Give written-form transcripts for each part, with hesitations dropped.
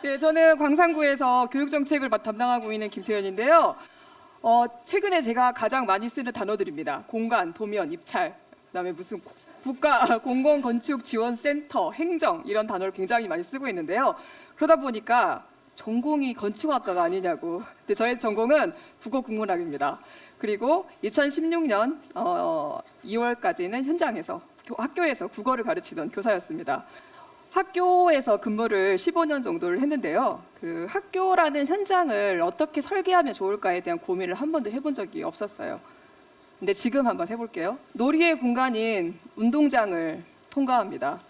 네, 저는 광산구에서 교육정책을 담당하고 있는 김태현인데요. 최근에 제가 가장 많이 쓰는 단어들입니다. 공간, 도면, 입찰, 그다음에 무슨 국가 공공건축지원센터, 행정 이런 단어를 굉장히 많이 쓰고 있는데요. 그러다 보니까 전공이 건축학과가 아니냐고. 근데 저의 전공은 국어국문학입니다. 그리고 2016년 2월까지는 현장에서 학교에서 국어를 가르치던 교사였습니다. 학교에서 근무를 15년 정도를 했는데요. 그 학교라는 현장을 어떻게 설계하면 좋을까에 대한 고민을 한 번도 해본 적이 없었어요. 근데 지금 한번 해볼게요. 놀이의 공간인 운동장을 통과합니다.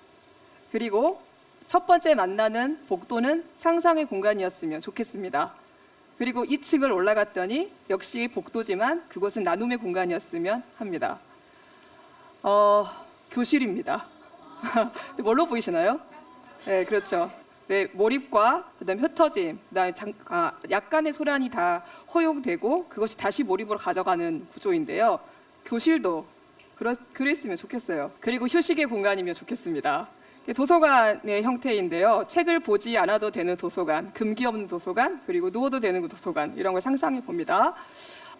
그리고 첫 번째 만나는 복도는 상상의 공간이었으면 좋겠습니다. 그리고 2층을 올라갔더니 역시 복도지만 그곳은 나눔의 공간이었으면 합니다. 교실입니다. 뭘로 보이시나요? 네, 그렇죠. 네, 몰입과 그다음 흩어짐, 그다음에 약간의 소란이 다 허용되고 그것이 다시 몰입으로 가져가는 구조인데요. 교실도 그랬으면 좋겠어요. 그리고 휴식의 공간이면 좋겠습니다. 도서관의 형태인데요. 책을 보지 않아도 되는 도서관, 금기 없는 도서관, 그리고 누워도 되는 도서관 이런 걸 상상해 봅니다.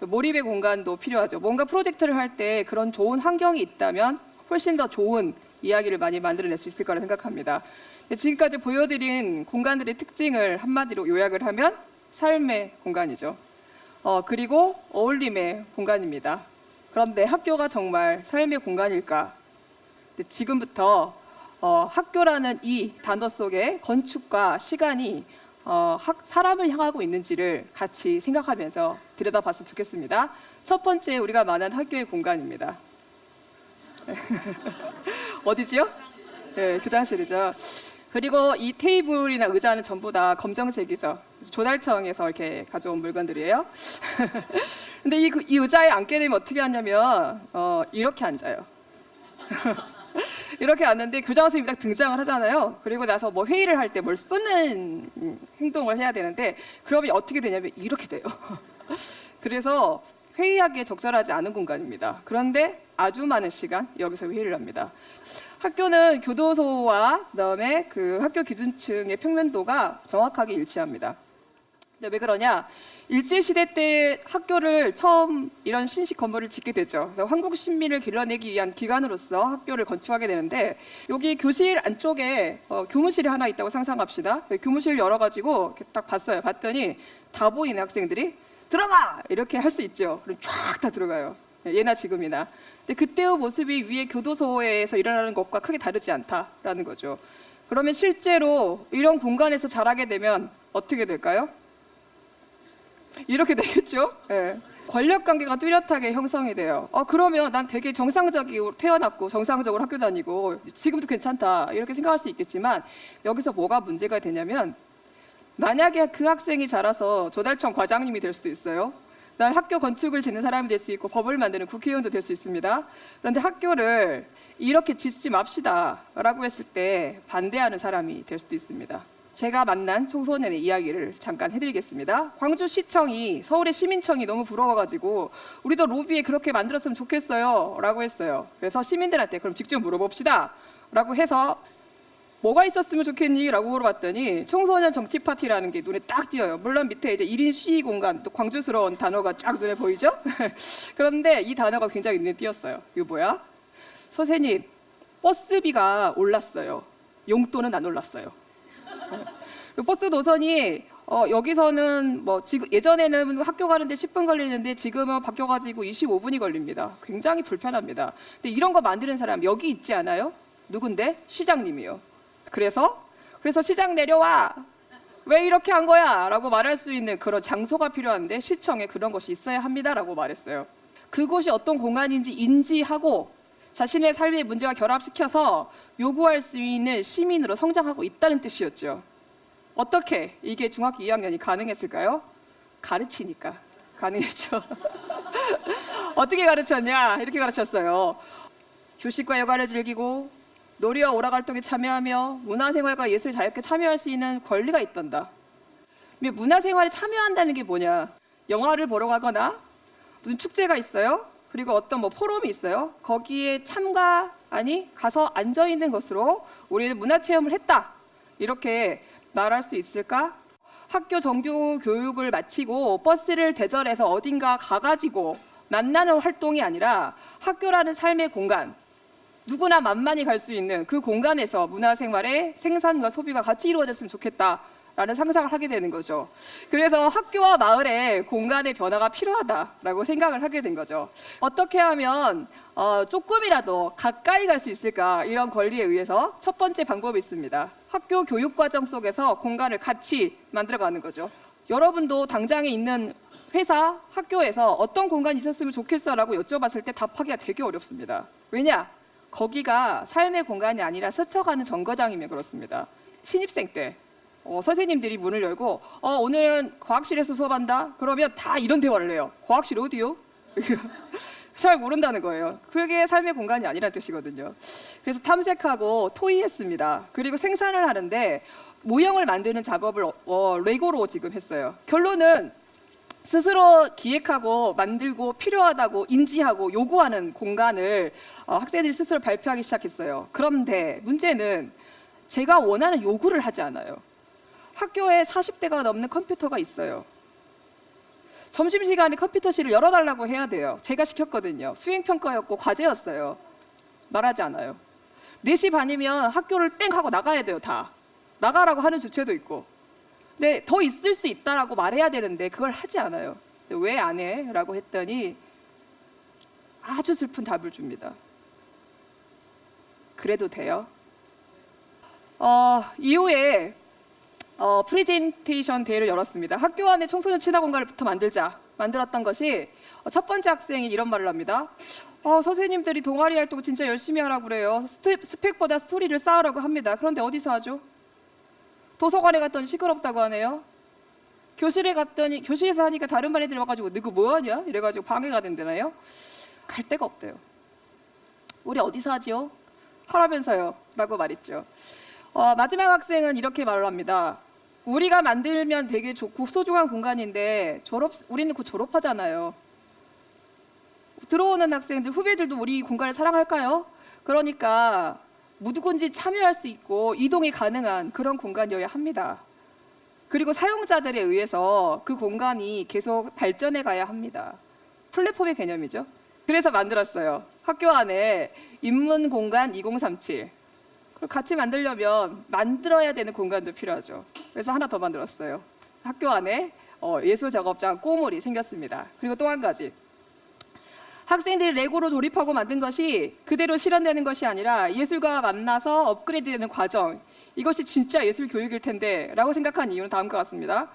몰입의 공간도 필요하죠. 뭔가 프로젝트를 할 때 그런 좋은 환경이 있다면 훨씬 더 좋은 이야기를 많이 만들어낼 수 있을 거라 생각합니다. 지금까지 보여드린 공간들의 특징을 한마디로 요약을 하면 삶의 공간이죠. 그리고 어울림의 공간입니다. 그런데 학교가 정말 삶의 공간일까? 지금부터 학교라는 이 단어 속에 건축과 시간이 사람을 향하고 있는지를 같이 생각하면서 들여다봤으면 좋겠습니다. 첫 번째 우리가 말한 학교의 공간입니다. 어디지요? 네, 교장실이죠. 그리고 이 테이블이나 의자는 전부 다 검정색이죠. 조달청에서 이렇게 가져온 물건들이에요. 근데 이 의자에 앉게 되면 어떻게 하냐면 이렇게 앉아요. 이렇게 앉는데 교장 선생님이 딱 등장을 하잖아요. 그리고 나서 뭐 회의를 할 때 뭘 쓰는 행동을 해야 되는데 그러면 어떻게 되냐면 이렇게 돼요. 그래서 회의하기에 적절하지 않은 공간입니다. 그런데 아주 많은 시간 여기서 회의를 합니다. 학교는 교도소와 그다음에 그 학교 기준층의 평면도가 정확하게 일치합니다. 근데 왜 그러냐? 일제시대 때 학교를 처음 이런 신식 건물을 짓게 되죠. 그래서 한국 신민을 길러내기 위한 기관으로서 학교를 건축하게 되는데 여기 교실 안쪽에 교무실이 하나 있다고 상상합시다. 교무실 열어가지고 이렇게 딱 봤어요. 봤더니 다 보이는 학생들이 들어가! 이렇게 할 수 있죠. 그럼 쫙 다 들어가요. 예나 지금이나. 근데 그때의 모습이 위에 교도소에서 일어나는 것과 크게 다르지 않다라는 거죠. 그러면 실제로 이런 공간에서 자라게 되면 어떻게 될까요? 이렇게 되겠죠. 네. 권력 관계가 뚜렷하게 형성이 돼요. 그러면 난 되게 정상적으로 태어났고 정상적으로 학교 다니고 지금도 괜찮다 이렇게 생각할 수 있겠지만 여기서 뭐가 문제가 되냐면 만약에 그 학생이 자라서 조달청 과장님이 될 수도 있어요. 그다음에 학교 건축을 짓는 사람이 될 수 있고 법을 만드는 국회의원도 될 수 있습니다. 그런데 학교를 이렇게 짓지 맙시다 라고 했을 때 반대하는 사람이 될 수도 있습니다. 제가 만난 청소년의 이야기를 잠깐 해드리겠습니다. 광주시청이 서울의 시민청이 너무 부러워가지고 우리도 로비에 그렇게 만들었으면 좋겠어요 라고 했어요. 그래서 시민들한테 그럼 직접 물어봅시다 라고 해서 뭐가 있었으면 좋겠니? 라고 물어봤더니 청소년 정치 파티라는 게 눈에 딱 띄어요. 물론 밑에 이제 1인 시위 공간, 또 광주스러운 단어가 쫙 눈에 보이죠? 그런데 이 단어가 굉장히 눈에 띄었어요. 이거 뭐야? 선생님, 버스비가 올랐어요. 용돈은 안 올랐어요. 버스 노선이 여기서는 뭐 지금 예전에는 학교 가는데 10분 걸리는데 지금은 바뀌어가지고 25분이 걸립니다. 굉장히 불편합니다. 근데 이런 거 만드는 사람 여기 있지 않아요? 누군데? 시장님이요. 그래서 시장 내려와. 왜 이렇게 한 거야? 라고 말할 수 있는 그런 장소가 필요한데 시청에 그런 것이 있어야 합니다. 라고 말했어요. 그곳이 어떤 공간인지 인지하고 자신의 삶의 문제와 결합시켜서 요구할 수 있는 시민으로 성장하고 있다는 뜻이었죠. 어떻게 이게 중학교 2학년이 가능했을까요? 가르치니까 가능했죠. 어떻게 가르쳤냐? 이렇게 가르쳤어요. 교식과 여가를 즐기고 놀이와 오락활동에 참여하며 문화생활과 예술 자유롭게 참여할 수 있는 권리가 있단다. 문화생활에 참여한다는 게 뭐냐? 영화를 보러 가거나 무슨 축제가 있어요? 그리고 어떤 뭐 포럼이 있어요? 거기에 가서 앉아 있는 것으로 우리는 문화체험을 했다. 이렇게 말할 수 있을까? 학교 정규 교육을 마치고 버스를 대절해서 어딘가 가가지고 만나는 활동이 아니라 학교라는 삶의 공간, 누구나 만만히 갈 수 있는 그 공간에서 문화생활의 생산과 소비가 같이 이루어졌으면 좋겠다라는 상상을 하게 되는 거죠. 그래서 학교와 마을의 공간의 변화가 필요하다라고 생각을 하게 된 거죠. 어떻게 하면 조금이라도 가까이 갈 수 있을까, 이런 권리에 의해서 첫 번째 방법이 있습니다. 학교 교육 과정 속에서 공간을 같이 만들어가는 거죠. 여러분도 당장에 있는 회사, 학교에서 어떤 공간이 있었으면 좋겠어라고 여쭤봤을 때 답하기가 되게 어렵습니다. 왜냐? 거기가 삶의 공간이 아니라 스쳐가는 정거장이면 그렇습니다. 신입생 때 선생님들이 문을 열고 오늘은 과학실에서 수업한다? 그러면 다 이런 대화를 해요. 과학실 어디요? 잘 모른다는 거예요. 그게 삶의 공간이 아니라는 뜻이거든요. 그래서 탐색하고 토의했습니다. 그리고 생산을 하는데 모형을 만드는 작업을 레고로 지금 했어요. 결론은 스스로 기획하고 만들고 필요하다고 인지하고 요구하는 공간을 학생들이 스스로 발표하기 시작했어요. 그런데 문제는 제가 원하는 요구를 하지 않아요. 학교에 40대가 넘는 컴퓨터가 있어요. 점심시간에 컴퓨터실을 열어달라고 해야 돼요. 제가 시켰거든요. 수행평가였고 과제였어요. 말하지 않아요. 4시 반이면 학교를 땡 하고 나가야 돼요. 다 나가라고 하는 주체도 있고. 근데 더 있을 수 있다라고 말해야 되는데 그걸 하지 않아요. 왜 안 해? 라고 했더니 아주 슬픈 답을 줍니다. 그래도 돼요? 이후에 프레젠테이션 대회를 열었습니다. 학교 안에 청소년 친화 공간을부터 만들었던 것이 첫 번째 학생이 이런 말을 합니다. 선생님들이 동아리 활동 진짜 열심히 하라고 그래요. 스펙보다 스토리를 쌓으라고 합니다. 그런데 어디서 하죠? 도서관에 갔더니 시끄럽다고 하네요. 교실에 갔더니 교실에서 하니까 다른 반 애들이 와가지고 너그 뭐하냐? 이래가지고 방해가 된다나요? 갈 데가 없대요. 우리 어디서 하지요? 하라면서요 라고 말했죠. 마지막 학생은 이렇게 말을 합니다. 우리가 만들면 되게 좋고 소중한 공간인데 우리는 곧 졸업하잖아요. 들어오는 학생들, 후배들도 우리 공간을 사랑할까요? 그러니까 누구든지 참여할 수 있고 이동이 가능한 그런 공간이어야 합니다. 그리고 사용자들에 의해서 그 공간이 계속 발전해 가야 합니다. 플랫폼의 개념이죠. 그래서 만들었어요. 학교 안에 인문공간 2037. 같이 만들려면 만들어야 되는 공간도 필요하죠. 그래서 하나 더 만들었어요. 학교 안에 예술작업장 꼬물이 생겼습니다. 그리고 또 한 가지. 학생들이 레고로 조립하고 만든 것이 그대로 실현되는 것이 아니라 예술가와 만나서 업그레이드되는 과정, 이것이 진짜 예술 교육일 텐데 라고 생각한 이유는 다음과 같습니다.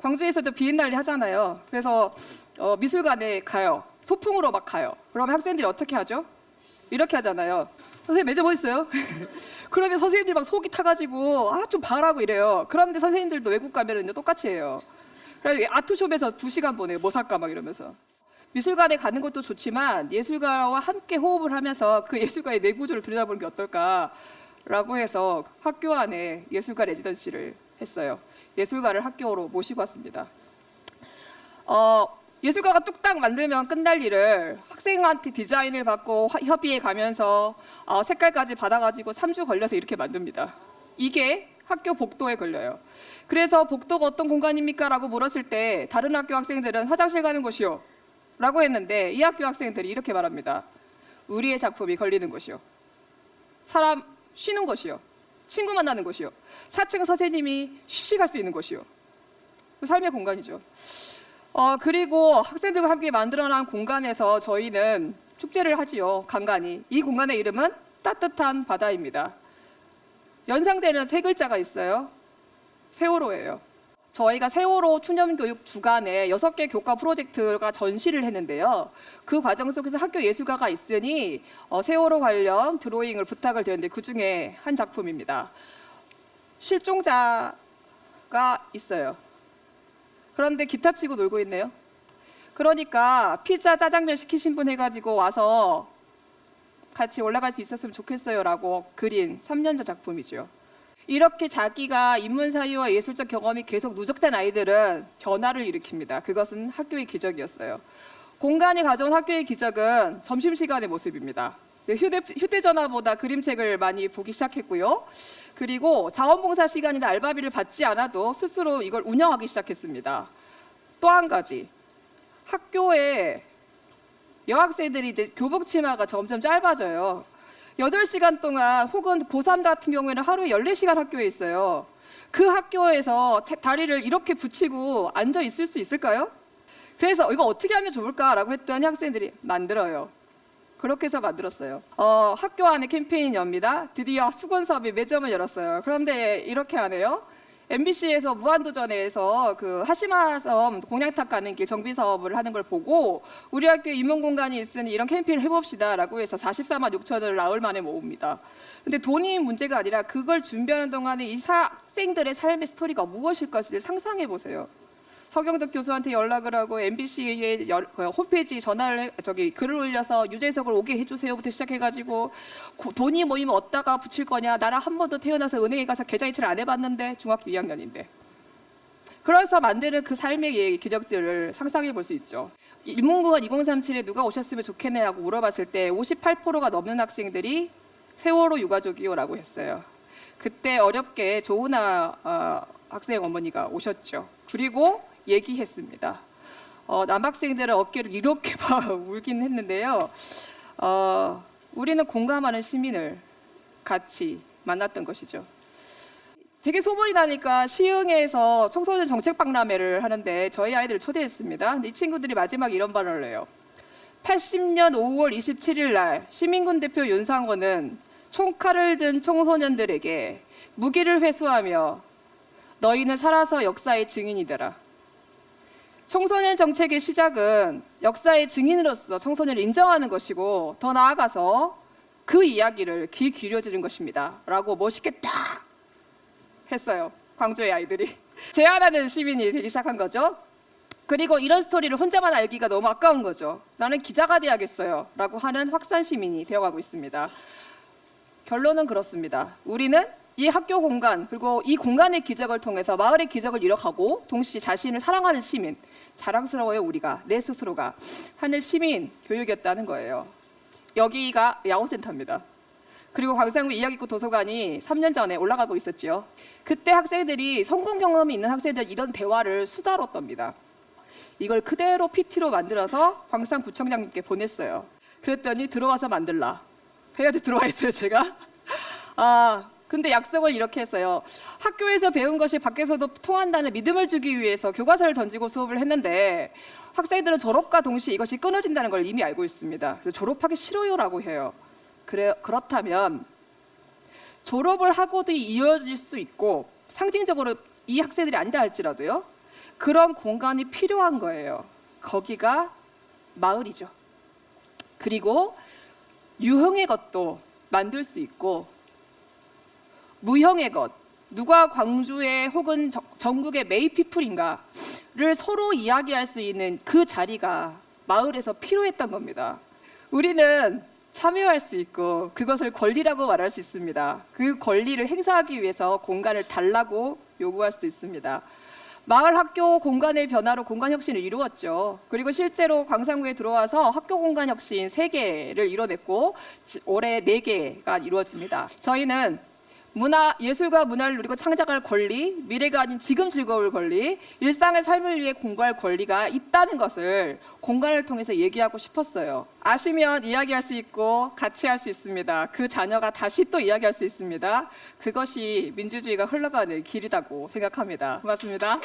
광주에서도 비엔날레 하잖아요. 그래서 미술관에 가요. 소풍으로 막 가요. 그러면 학생들이 어떻게 하죠? 이렇게 하잖아요. 선생님 매점 어디 있어요? 그러면 선생님들이 막 속이 타가지고 좀 봐라고 이래요. 그런데 선생님들도 외국 가면은 똑같이 해요. 그래서 아트숍에서 2시간 보내요. 뭐 살까 막 이러면서. 미술관에 가는 것도 좋지만 예술가와 함께 호흡을 하면서 그 예술가의 내구조를 들여다보는 게 어떨까라고 해서 학교 안에 예술가 레지던시를 했어요. 예술가를 학교로 모시고 왔습니다. 예술가가 뚝딱 만들면 끝날 일을 학생한테 디자인을 받고 협의해 가면서 색깔까지 받아가지고 3주 걸려서 이렇게 만듭니다. 이게 학교 복도에 걸려요. 그래서 복도가 어떤 공간입니까? 라고 물었을 때 다른 학교 학생들은 화장실 가는 곳이요 라고 했는데 이 학교 학생들이 이렇게 말합니다. 우리의 작품이 걸리는 곳이요. 사람 쉬는 곳이요. 친구 만나는 곳이요. 4층 선생님이 쉬식할 수 있는 곳이요. 삶의 공간이죠. 그리고 학생들과 함께 만들어낸 공간에서 저희는 축제를 하지요. 간간히. 이 공간의 이름은 따뜻한 바다입니다. 연상되는 3글자가 있어요. 세월호예요. 저희가 세월호 추념교육 주간에 6개 교과 프로젝트가 전시를 했는데요. 그 과정 속에서 학교 예술가가 있으니 세월호 관련 드로잉을 부탁을 드렸는데 그중에 한 작품입니다. 실종자가 있어요. 그런데 기타 치고 놀고 있네요. 그러니까 피자 짜장면 시키신 분 해가지고 와서 같이 올라갈 수 있었으면 좋겠어요 라고 그린 3년전 작품이죠. 이렇게 자기가 인문사회와 예술적 경험이 계속 누적된 아이들은 변화를 일으킵니다. 그것은 학교의 기적이었어요. 공간이 가져온 학교의 기적은 점심시간의 모습입니다. 네, 휴대전화보다 그림책을 많이 보기 시작했고요. 그리고 자원봉사 시간이나 알바비를 받지 않아도 스스로 이걸 운영하기 시작했습니다. 또 한 가지, 학교에 여학생들이 이제 교복 치마가 점점 짧아져요. 8시간 동안 혹은 고3 같은 경우에는 하루에 14시간 학교에 있어요. 그 학교에서 다리를 이렇게 붙이고 앉아 있을 수 있을까요? 그래서 이거 어떻게 하면 좋을까라고 했더니 학생들이 만들어요. 그렇게 해서 만들었어요. 학교 안에 캠페인이 엽니다. 드디어 수건섭이 매점을 열었어요. 그런데 이렇게 하네요. MBC에서 무한도전에서 그 하시마섬 공양탑 가는 길 정비 사업을 하는 걸 보고 우리 학교에 임용 공간이 있으니 이런 캠페인을 해봅시다라고 해서 44만 6천을 나흘 만에 모읍니다. 근데 돈이 문제가 아니라 그걸 준비하는 동안에 이 학생들의 삶의 스토리가 무엇일 것을 상상해 보세요. 서경덕 교수한테 연락을 하고 MBC의 홈페이지 글을 올려서 유재석을 오게 해주세요부터 시작해가지고 돈이 모이면 어디다가 붙일 거냐, 나랑 한 번도 태어나서 은행에 가서 계좌이체를 안 해봤는데 중학교 2학년인데. 그래서 만드는 그 삶의 기적들을 상상해 볼 수 있죠. 인문공학 2037에 누가 오셨으면 좋겠네라고 물어봤을 때 58%가 넘는 학생들이 세월호 유가족이요라고 했어요. 그때 어렵게 조은아 학생 어머니가 오셨죠. 그리고 얘기했습니다. 남학생들은 어깨를 이렇게 막 울긴 했는데요. 우리는 공감하는 시민을 같이 만났던 것이죠. 되게 소문이 나니까 시흥에서 청소년 정책 박람회를 하는데 저희 아이들을 초대했습니다. 근데 이 친구들이 마지막 이런 발언을 해요. 80년 5월 27일 날 시민군 대표 윤상호는 총칼을 든 청소년들에게 무기를 회수하며 너희는 살아서 역사의 증인이 되라. 청소년 정책의 시작은 역사의 증인으로서 청소년을 인정하는 것이고 더 나아가서 그 이야기를 귀 기울여주는 것입니다. 라고 멋있게 딱 했어요. 광주의 아이들이. 제안하는 시민이 되기 시작한 거죠. 그리고 이런 스토리를 혼자만 알기가 너무 아까운 거죠. 나는 기자가 돼야겠어요. 라고 하는 확산 시민이 되어가고 있습니다. 결론은 그렇습니다. 우리는 이 학교 공간 그리고 이 공간의 기적을 통해서 마을의 기적을 이뤄가고 동시에 자신을 사랑하는 시민, 자랑스러워요 우리가 내 스스로가 하는 시민 교육이었다는 거예요. 여기가 야호센터입니다. 그리고 광산구 이야기꽃 도서관이 3년 전에 올라가고 있었죠. 그때 학생들이 성공 경험이 있는 학생들 이런 대화를 수다로 떱니다. 이걸 그대로 PT로 만들어서 광산구청장님께 보냈어요. 그랬더니 들어와서 만들라 해가지고 들어와 있어요 제가. 근데 약속을 이렇게 했어요. 학교에서 배운 것이 밖에서도 통한다는 믿음을 주기 위해서 교과서를 던지고 수업을 했는데 학생들은 졸업과 동시에 이것이 끊어진다는 걸 이미 알고 있습니다. 그래서 졸업하기 싫어요라고 해요. 그렇다면 졸업을 하고도 이어질 수 있고 상징적으로 이 학생들이 아니다 할지라도요. 그런 공간이 필요한 거예요. 거기가 마을이죠. 그리고 유형의 것도 만들 수 있고 무형의 것, 누가 광주의 혹은 전국의 메이피플인가를 서로 이야기할 수 있는 그 자리가 마을에서 필요했던 겁니다. 우리는 참여할 수 있고 그것을 권리라고 말할 수 있습니다. 그 권리를 행사하기 위해서 공간을 달라고 요구할 수도 있습니다. 마을 학교 공간의 변화로 공간 혁신을 이루었죠. 그리고 실제로 광산구에 들어와서 학교 공간 혁신 3개를 이뤄냈고 올해 4개가 이루어집니다. 저희는 예술과 문화를 누리고 창작할 권리, 미래가 아닌 지금 즐거울 권리, 일상의 삶을 위해 공부할 권리가 있다는 것을 공간을 통해서 얘기하고 싶었어요. 아시면 이야기할 수 있고 같이 할 수 있습니다. 그 자녀가 다시 또 이야기할 수 있습니다. 그것이 민주주의가 흘러가는 길이라고 생각합니다. 고맙습니다.